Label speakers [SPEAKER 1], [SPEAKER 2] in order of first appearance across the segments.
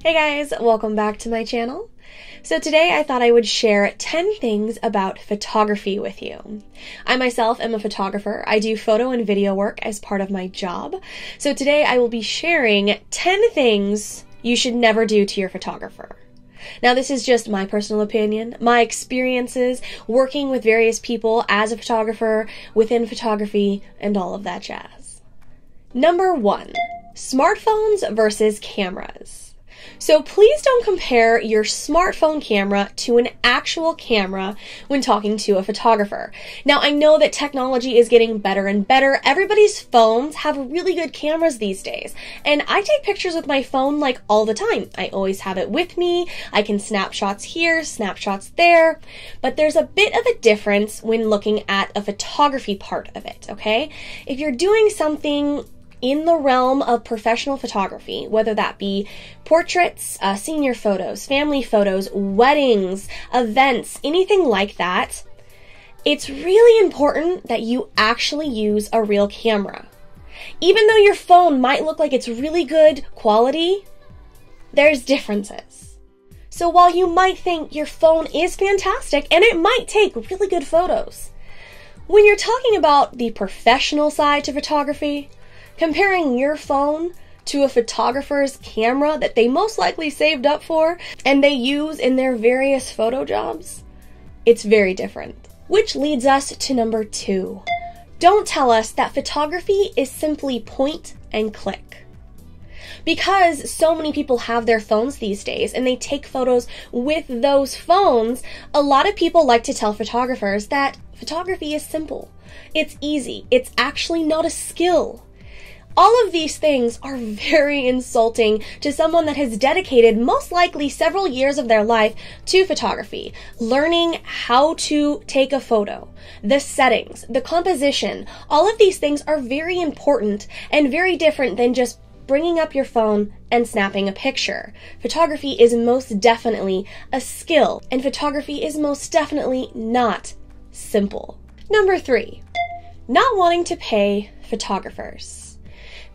[SPEAKER 1] Hey guys, welcome back to my channel. So today I thought I would share 10 things about photography with you. I myself am a photographer. I do photo and video work as part of my job. So today I will be sharing 10 things you should never do to your photographer. Now this is just my personal opinion, my experiences working with various people as a photographer, within photography, and all of that jazz. Number 1, smartphones versus cameras. So please don't compare your smartphone camera to an actual camera when talking to a photographer. Now I know that technology is getting better and better. Everybody's phones have really good cameras these days. And I take pictures with my phone like all the time. I always have it with me. I can snap shots here, snapshots there. But there's a bit of a difference when looking at a photography part of it, okay? If you're doing something in the realm of professional photography, whether that be portraits, senior photos, family photos, weddings, events, anything like that, it's really important that you actually use a real camera. Even though your phone might look like it's really good quality, there's differences. So while you might think your phone is fantastic and it might take really good photos, when you're talking about the professional side to photography, comparing your phone to a photographer's camera that they most likely saved up for and they use in their various photo jobs, it's very different. Which leads us to number 2. Don't tell us that photography is simply point and click. Because so many people have their phones these days and they take photos with those phones, a lot of people like to tell photographers that photography is simple. It's easy. It's actually not a skill. All of these things are very insulting to someone that has dedicated most likely several years of their life to photography, learning how to take a photo, the settings, the composition. All of these things are very important and very different than just bringing up your phone and snapping a picture. Photography is most definitely a skill, and photography is most definitely not simple. Number 3, not wanting to pay photographers.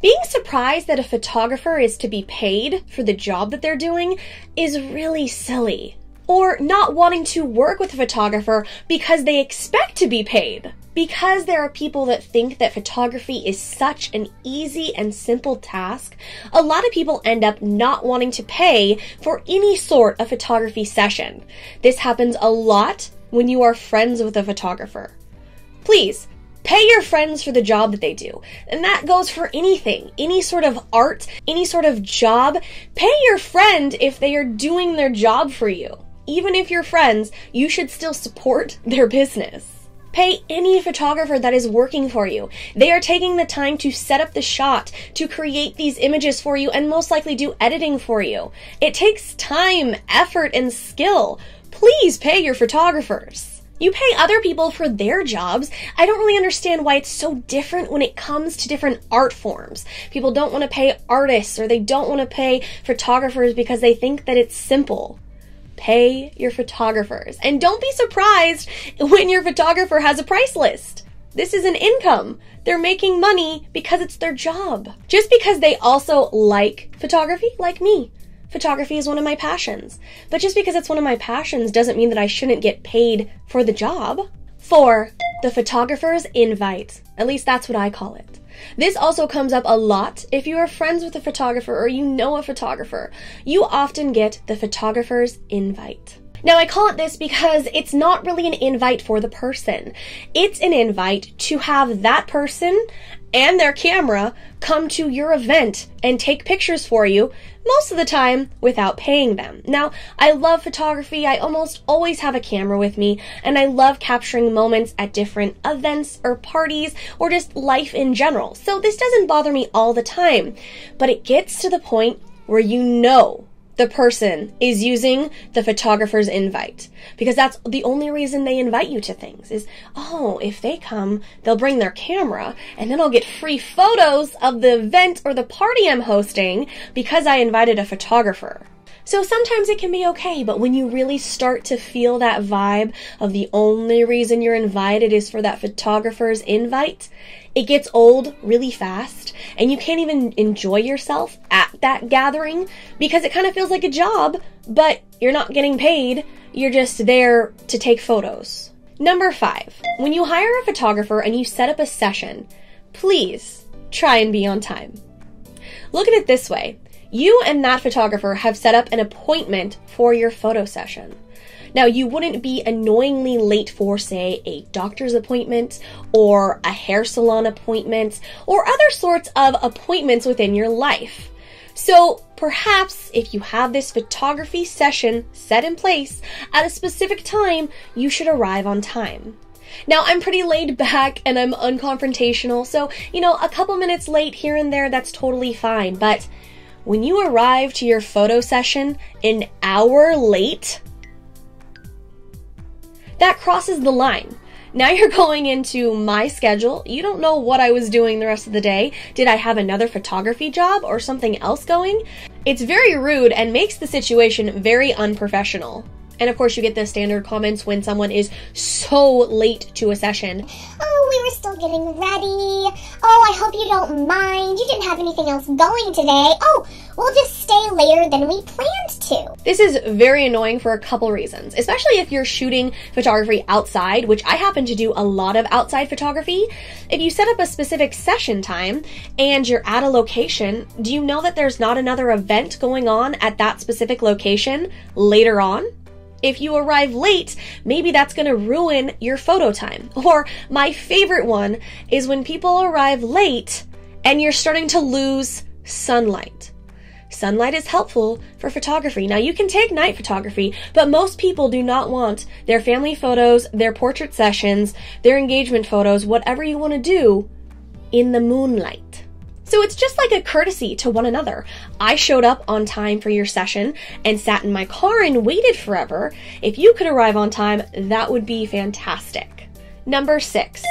[SPEAKER 1] Being surprised that a photographer is to be paid for the job that they're doing is really silly. Or not wanting to work with a photographer because they expect to be paid. Because there are people that think that photography is such an easy and simple task, a lot of people end up not wanting to pay for any sort of photography session. This happens a lot when you are friends with a photographer. Please, pay your friends for the job that they do. And that goes for anything, any sort of art, any sort of job. Pay your friend if they are doing their job for you. Even if you're friends, you should still support their business. Pay any photographer that is working for you. They are taking the time to set up the shot, to create these images for you, and most likely do editing for you. It takes time, effort, and skill. Please pay your photographers. You pay other people for their jobs. I don't really understand why it's so different when it comes to different art forms. People don't want to pay artists or they don't want to pay photographers because they think that it's simple. Pay your photographers. And don't be surprised when your photographer has a price list. This is an income. They're making money because it's their job. Just because they also like photography, like me. Photography is one of my passions. But just because it's one of my passions doesn't mean that I shouldn't get paid for the job. 4, the photographer's invite. At least that's what I call it. This also comes up a lot if you are friends with a photographer or you know a photographer. You often get the photographer's invite. Now I call it this because it's not really an invite for the person. It's an invite to have that person and their camera come to your event and take pictures for you, most of the time without paying them. Now, I love photography. I almost always have a camera with me, and I love capturing moments at different events or parties or just life in general. So this doesn't bother me all the time, but it gets to the point where you know the person is using the photographer's invite, because that's the only reason they invite you to things is, oh, if they come, they'll bring their camera and then I'll get free photos of the event or the party I'm hosting because I invited a photographer. So sometimes it can be okay, but when you really start to feel that vibe of the only reason you're invited is for that photographer's invite, it gets old really fast, and you can't even enjoy yourself at that gathering because it kind of feels like a job, but you're not getting paid. You're just there to take photos. Number 5, when you hire a photographer and you set up a session, please try and be on time. Look at it this way. You and that photographer have set up an appointment for your photo session. Now, you wouldn't be annoyingly late for, say, a doctor's appointment or a hair salon appointment or other sorts of appointments within your life. So perhaps if you have this photography session set in place at a specific time, you should arrive on time. Now, I'm pretty laid back and I'm unconfrontational, so, a couple minutes late here and there, that's totally fine. But when you arrive to your photo session an hour late, that crosses the line. Now you're going into my schedule. You don't know what I was doing the rest of the day. Did I have another photography job or something else going? It's very rude and makes the situation very unprofessional. And of course, you get the standard comments when someone is so late to a session.
[SPEAKER 2] Oh, we were still getting ready. Oh, I hope you don't mind. You didn't have anything else going today. Oh, we'll just stay later than we planned to.
[SPEAKER 1] This is very annoying for a couple reasons, especially if you're shooting photography outside, which I happen to do a lot of outside photography. If you set up a specific session time and you're at a location, do you know that there's not another event going on at that specific location later on? If you arrive late, maybe that's going to ruin your photo time. Or my favorite one is when people arrive late and you're starting to lose sunlight. Sunlight is helpful for photography. Now, you can take night photography, but most people do not want their family photos, their portrait sessions, their engagement photos, whatever you want to do, in the moonlight. So it's just like a courtesy to one another. I showed up on time for your session and sat in my car and waited forever. If you could arrive on time, that would be fantastic. Number 6,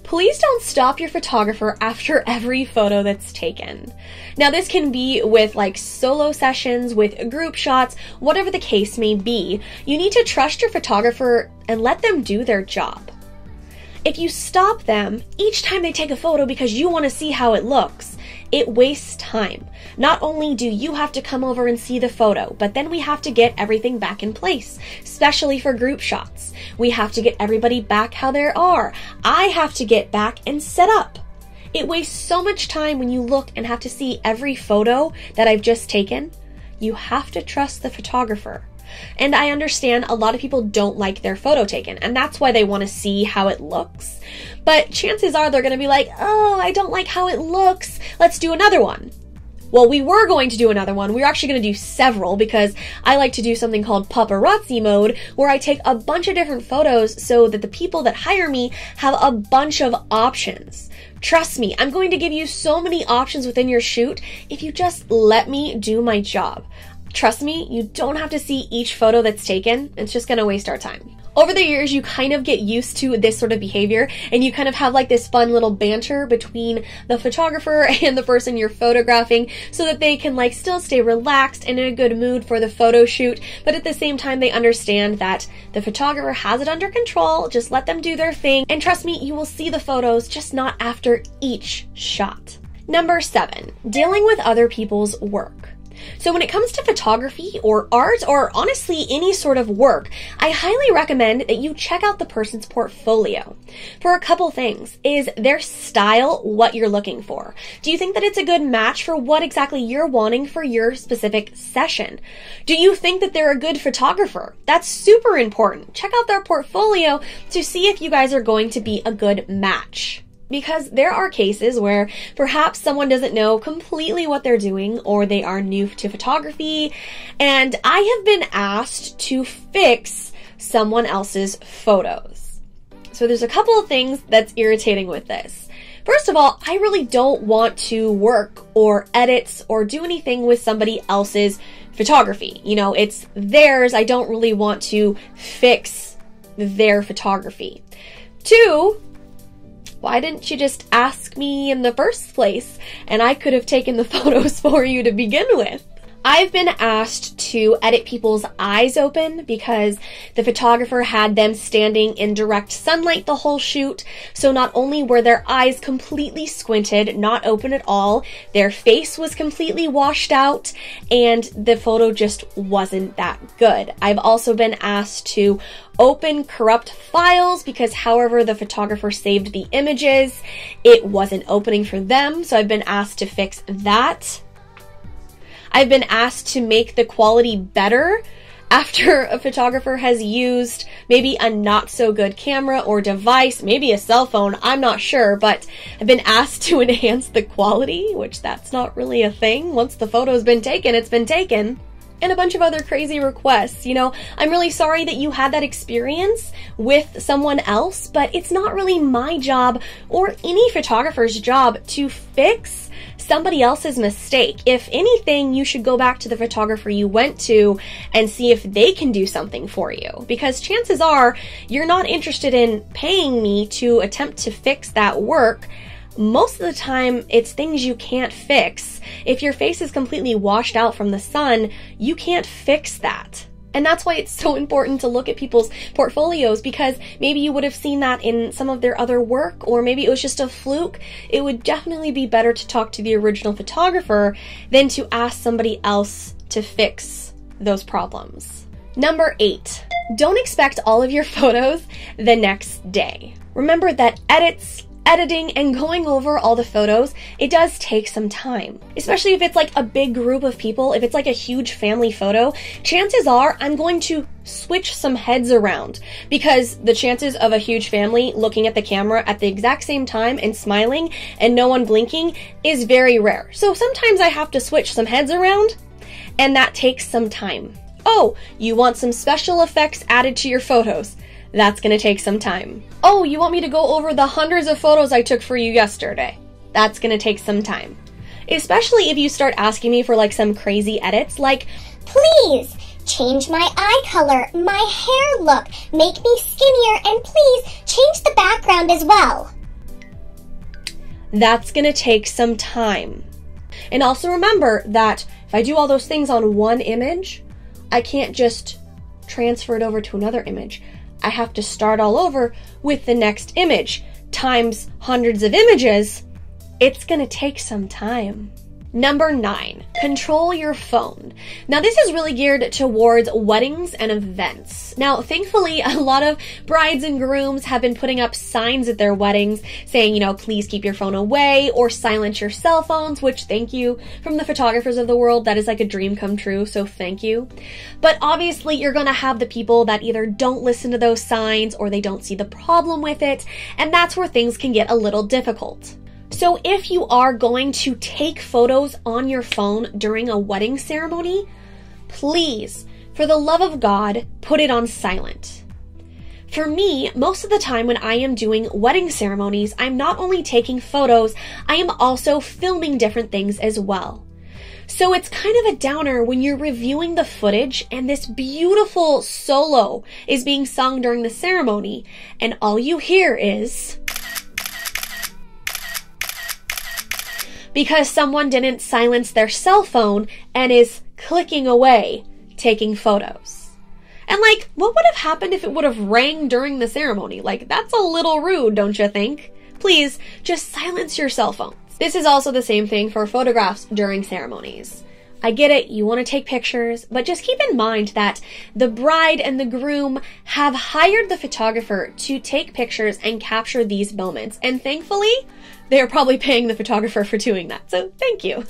[SPEAKER 1] please don't stop your photographer after every photo that's taken. Now, this can be with like solo sessions, with group shots, whatever the case may be. You need to trust your photographer and let them do their job. If you stop them each time they take a photo because you want to see how it looks, it wastes time. Not only do you have to come over and see the photo, but then we have to get everything back in place, especially for group shots. We have to get everybody back how they are. I have to get back and set up. It wastes so much time when you look and have to see every photo that I've just taken. You have to trust the photographer. And I understand a lot of people don't like their photo taken, and that's why they want to see how it looks. But chances are they're going to be like, oh, I don't like how it looks. Let's do another one. Well, we were going to do another one. We were actually going to do several because I like to do something called paparazzi mode, where I take a bunch of different photos so that the people that hire me have a bunch of options. Trust me, I'm going to give you so many options within your shoot if you just let me do my job. Trust me, you don't have to see each photo that's taken. It's just gonna waste our time. Over the years, you kind of get used to this sort of behavior, and you kind of have like this fun little banter between the photographer and the person you're photographing so that they can like still stay relaxed and in a good mood for the photo shoot, but at the same time they understand that the photographer has it under control. Just let them do their thing, and trust me, you will see the photos, just not after each shot. Number 7, dealing with other people's work. So when it comes to photography or art or honestly any sort of work, I highly recommend that you check out the person's portfolio. For a couple things. Is their style what you're looking for? Do you think that it's a good match for what exactly you're wanting for your specific session? Do you think that they're a good photographer? That's super important. Check out their portfolio to see if you guys are going to be a good match. Because there are cases where perhaps someone doesn't know completely what they're doing or they are new to photography, and I have been asked to fix someone else's photos. So there's a couple of things that's irritating with this. First of all, I really don't want to work or edit or do anything with somebody else's photography. It's theirs. I don't really want to fix their photography. 2, why didn't you just ask me in the first place and I could have taken the photos for you to begin with? I've been asked to edit people's eyes open because the photographer had them standing in direct sunlight the whole shoot. So not only were their eyes completely squinted, not open at all, their face was completely washed out, and the photo just wasn't that good. I've also been asked to open corrupt files because however the photographer saved the images, it wasn't opening for them. So I've been asked to fix that. I've been asked to make the quality better after a photographer has used maybe a not so good camera or device, maybe a cell phone, I'm not sure, but I've been asked to enhance the quality, which that's not really a thing. Once the photo's been taken, it's been taken. And a bunch of other crazy requests. You know, I'm really sorry that you had that experience with someone else, but it's not really my job or any photographer's job to fix somebody else's mistake. If anything, you should go back to the photographer you went to and see if they can do something for you. Because chances are you're not interested in paying me to attempt to fix that work. Most of the time, it's things you can't fix. If your face is completely washed out from the sun, you can't fix that. And that's why it's so important to look at people's portfolios, because maybe you would have seen that in some of their other work, or maybe it was just a fluke. It would definitely be better to talk to the original photographer than to ask somebody else to fix those problems. Number 8, don't expect all of your photos the next day. Remember that editing and going over all the photos, it does take some time. Especially if it's like a big group of people, if it's like a huge family photo, chances are I'm going to switch some heads around because the chances of a huge family looking at the camera at the exact same time and smiling and no one blinking is very rare. So sometimes I have to switch some heads around, and that takes some time. Oh, you want some special effects added to your photos. That's gonna take some time. Oh, you want me to go over the hundreds of photos I took for you yesterday? That's gonna take some time. Especially if you start asking me for like some crazy edits, like,
[SPEAKER 2] please change my eye color, my hair look, make me skinnier, and please change the background as well.
[SPEAKER 1] That's gonna take some time. And also remember that if I do all those things on one image, I can't just transfer it over to another image. I have to start all over with the next image times hundreds of images. It's gonna take some time. Number 9, control your phone. Now this is really geared towards weddings and events. Now thankfully a lot of brides and grooms have been putting up signs at their weddings saying, you know, please keep your phone away or silence your cell phones, which thank you from the photographers of the world. That is like a dream come true, so thank you. But obviously you're gonna have the people that either don't listen to those signs or they don't see the problem with it, and that's where things can get a little difficult. So if you are going to take photos on your phone during a wedding ceremony, please, for the love of God, put it on silent. For me, most of the time when I am doing wedding ceremonies, I'm not only taking photos, I am also filming different things as well. So it's kind of a downer when you're reviewing the footage and this beautiful solo is being sung during the ceremony and all you hear is because someone didn't silence their cell phone and is clicking away, taking photos. And like, what would have happened if it would have rang during the ceremony? Like, that's a little rude, don't you think? Please, just silence your cell phones. This is also the same thing for photographs during ceremonies. I get it, you want to take pictures, but just keep in mind that the bride and the groom have hired the photographer to take pictures and capture these moments. And thankfully, they're probably paying the photographer for doing that. So thank you.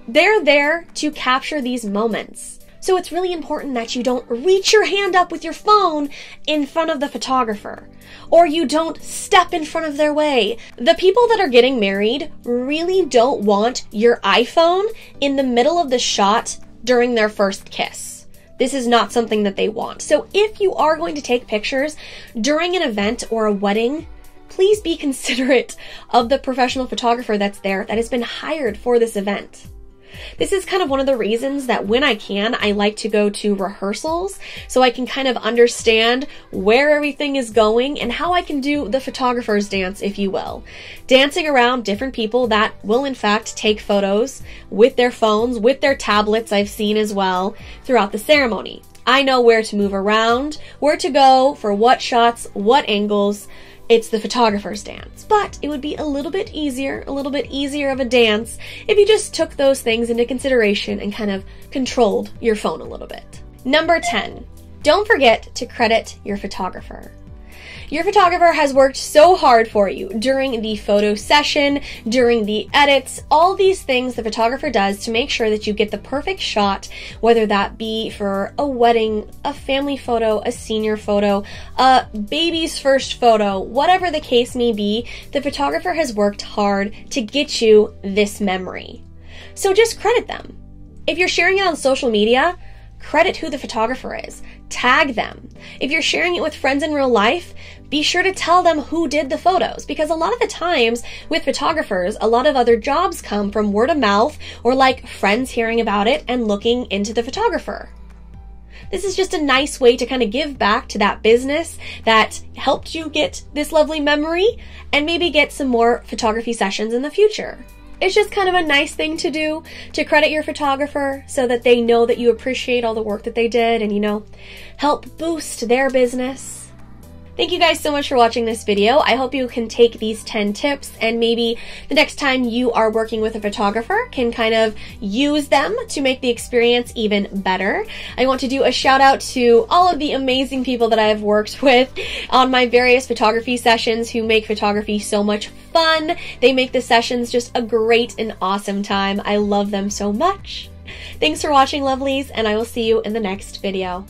[SPEAKER 1] They're there to capture these moments. So it's really important that you don't reach your hand up with your phone in front of the photographer, or you don't step in front of their way. The people that are getting married really don't want your iPhone in the middle of the shot during their first kiss. This is not something that they want. So if you are going to take pictures during an event or a wedding, please be considerate of the professional photographer that's there that has been hired for this event. This is kind of one of the reasons that when I can, I like to go to rehearsals so I can kind of understand where everything is going and how I can do the photographer's dance, if you will. Dancing around different people that will in fact take photos with their phones, with their tablets, I've seen as well, throughout the ceremony. I know where to move around, where to go, for what shots, what angles. It's the photographer's dance, but it would be a little bit easier of a dance if you just took those things into consideration and kind of controlled your phone a little bit. Number 10, don't forget to credit your photographer. Your photographer has worked so hard for you during the photo session, during the edits, all these things the photographer does to make sure that you get the perfect shot, whether that be for a wedding, a family photo, a senior photo, a baby's first photo, whatever the case may be, the photographer has worked hard to get you this memory. So just credit them. If you're sharing it on social media, credit who the photographer is. Tag them. If you're sharing it with friends in real life, be sure to tell them who did the photos, because a lot of the times with photographers, a lot of other jobs come from word of mouth or like friends hearing about it and looking into the photographer. This is just a nice way to kind of give back to that business that helped you get this lovely memory and maybe get some more photography sessions in the future. It's just kind of a nice thing to do, to credit your photographer so that they know that you appreciate all the work that they did and, you know, help boost their business. Thank you guys so much for watching this video. I hope you can take these 10 tips and maybe the next time you are working with a photographer can kind of use them to make the experience even better. I want to do a shout out to all of the amazing people that I have worked with on my various photography sessions who make photography so much fun. They make the sessions just a great and awesome time. I love them so much. Thanks for watching, lovelies, and I will see you in the next video.